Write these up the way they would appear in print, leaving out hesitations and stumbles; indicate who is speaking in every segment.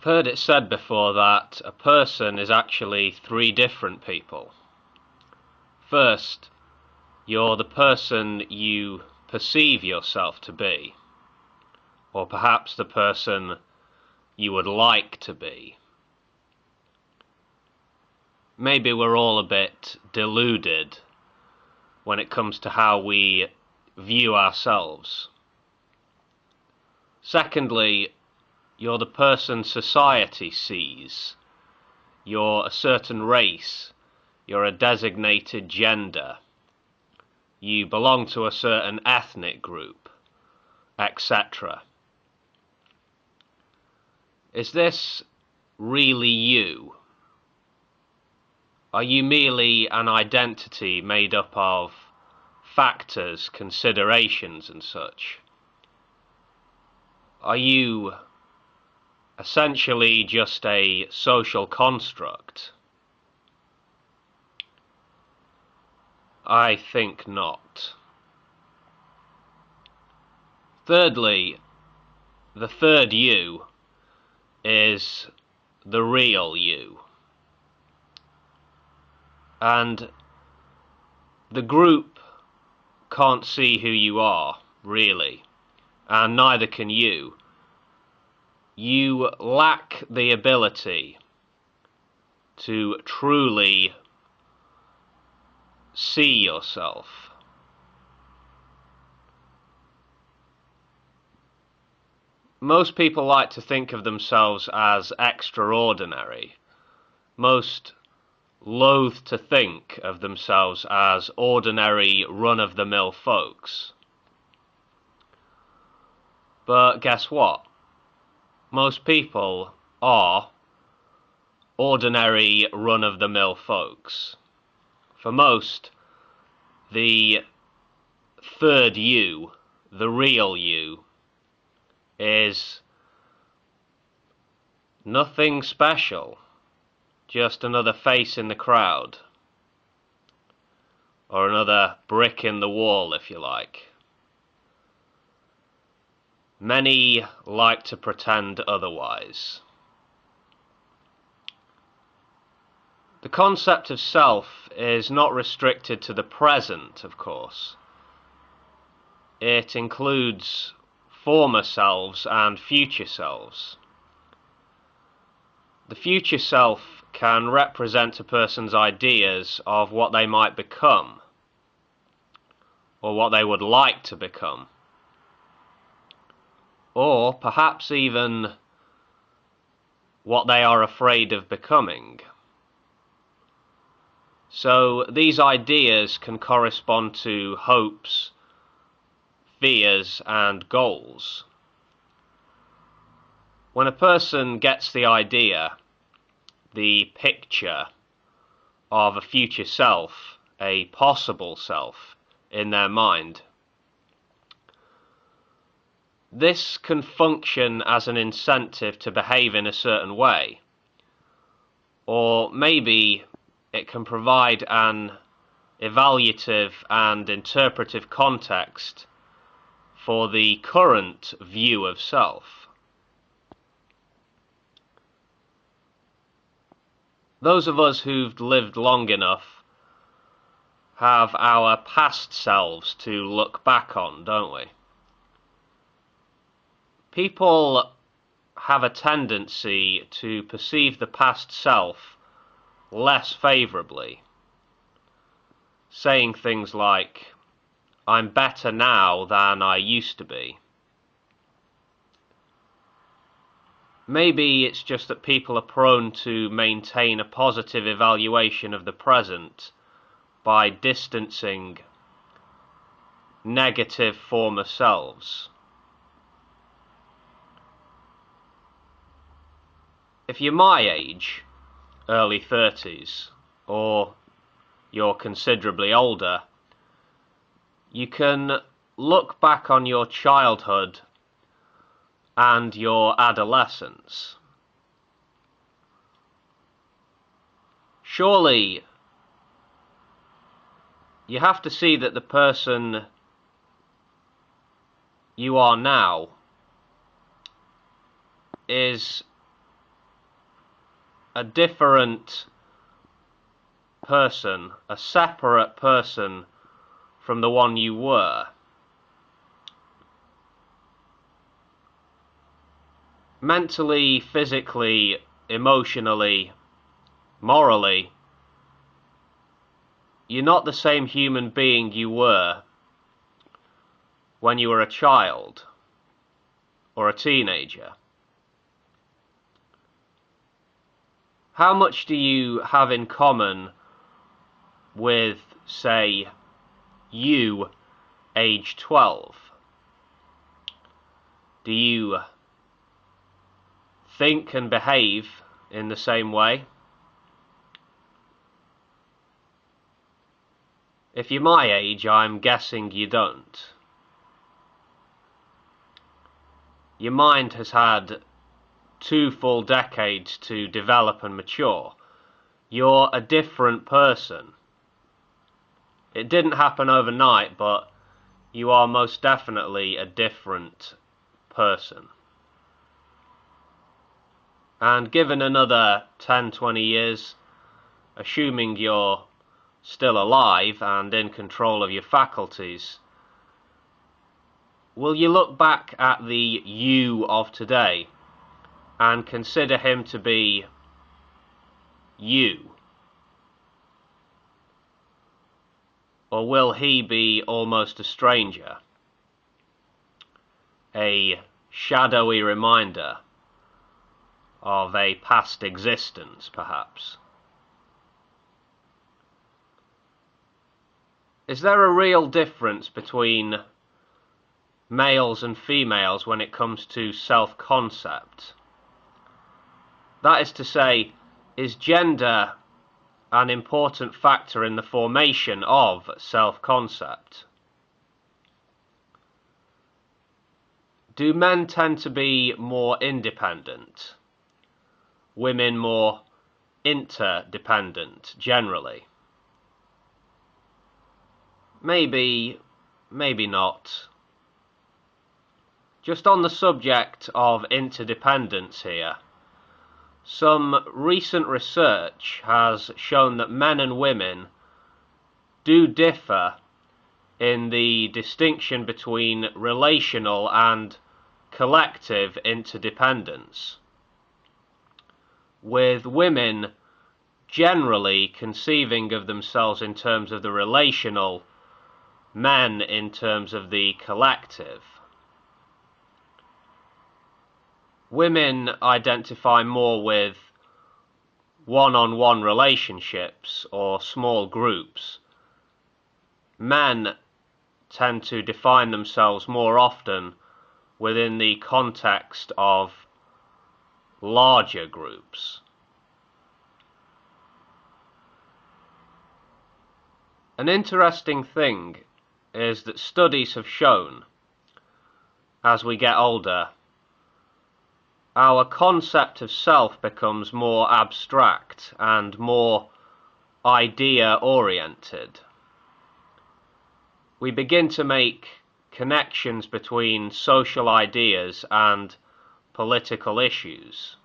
Speaker 1: I've heard it said before that a person is actually three different people. First, you're the person you perceive yourself to be, or perhaps the person you would like to be. Maybe we're all a bit deluded when it comes to how we view ourselves. Secondly, you're the person society sees. You're a certain race. You're a designated gender. You belong to a certain ethnic group, etc. Is this really you? Are you merely an identity made up of factors, considerations and such? Are you essentially just a social construct? I think not. Thirdly, the third you is the real you. And the group can't see who you are, really, and neither can you. You lack the ability to truly see yourself. Most people like to think of themselves as extraordinary. Most loathe to think of themselves as ordinary, run-of-the-mill folks. But guess what? Most people are ordinary, run-of-the-mill folks. For most, the third you, the real you, is nothing special. Just another face in the crowd, or another brick in the wall, if you like. Many like to pretend otherwise. The concept of self is not restricted to the present, of course. It includes former selves and future selves. The future self can represent a person's ideas of what they might become, or what they would like to become, or perhaps even what they are afraid of becoming. So these ideas can correspond to hopes, fears, and goals. When a person gets the idea, the picture of a future self, a possible self, in their mind, this can function as an incentive to behave in a certain way, or maybe it can provide an evaluative and interpretive context for the current view of self. Those of us who've lived long enough have our past selves to look back on, don't we? People have a tendency to perceive the past self less favourably, saying things like, "I'm better now than I used to be." Maybe it's just that people are prone to maintain a positive evaluation of the present by distancing negative former selves. If you're my age, early 30s, or you're considerably older, you can look back on your childhood and your adolescence. Surely you have to see that the person you are now is a different person, a separate person from the one you were. Mentally, physically, emotionally, morally, you're not the same human being you were when you were a child or a teenager. How much do you have in common with, say, you, age 12? Do you think and behave in the same way? If you're my age, I'm guessing you don't. Your mind has had 2 full decades to develop and mature. You're a different person. It didn't happen overnight, but you are most definitely a different person. And given another 10-20 years, assuming you're still alive and in control of your faculties, will you look back at the you of today and consider him to be you? Or will he be almost a stranger? A shadowy reminder of a past existence, perhaps? Is there a real difference between males and females when it comes to self-concept? That is to say, is gender an important factor in the formation of self-concept? Do men tend to be more independent? Women more interdependent, generally? Maybe, maybe not. Just on the subject of interdependence here, some recent research has shown that men and women do differ in the distinction between relational and collective interdependence, with women generally conceiving of themselves in terms of the relational, men in terms of the collective. Women identify more with one-on-one relationships or small groups. Men tend to define themselves more often within the context of larger groups. An interesting thing is that studies have shown, as we get older, our concept of self becomes more abstract and more idea-oriented. We begin to make connections between social ideas and political issues,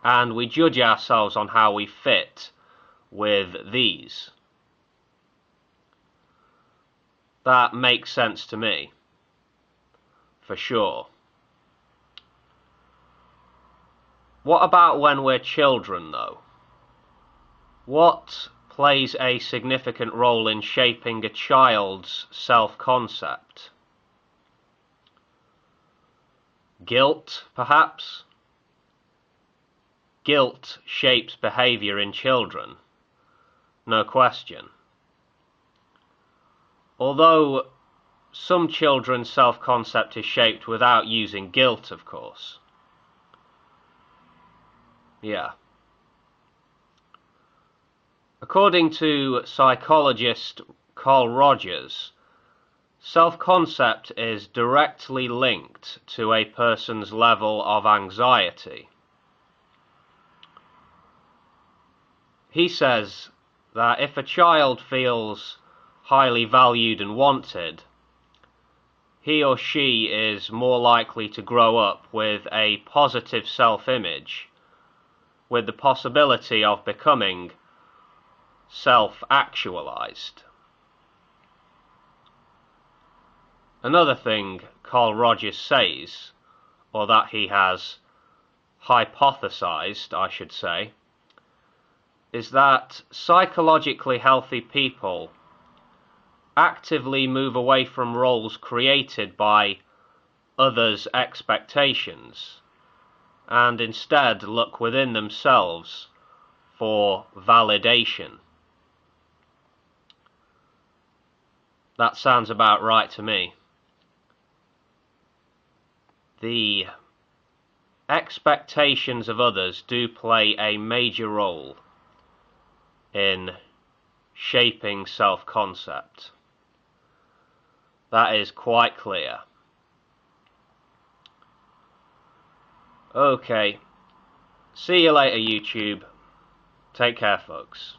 Speaker 1: and we judge ourselves on how we fit with these. That makes sense to me, for sure. What about when we're children, though? What plays a significant role in shaping a child's self-concept? Guilt, perhaps? Guilt shapes behavior in children, no question. Although some children's self-concept is shaped without using guilt, of course. Yeah. According to psychologist Carl Rogers, self-concept is directly linked to a person's level of anxiety. He says that if a child feels highly valued and wanted, he or she is more likely to grow up with a positive self-image with the possibility of becoming self-actualized. Another thing Carl Rogers says, or that he has hypothesized, I should say, is that psychologically healthy people actively move away from roles created by others' expectations and instead look within themselves for validation. That sounds about right to me. The expectations of others do play a major role in shaping self-concept. That is quite clear. Okay, see you later, YouTube. Take care, folks.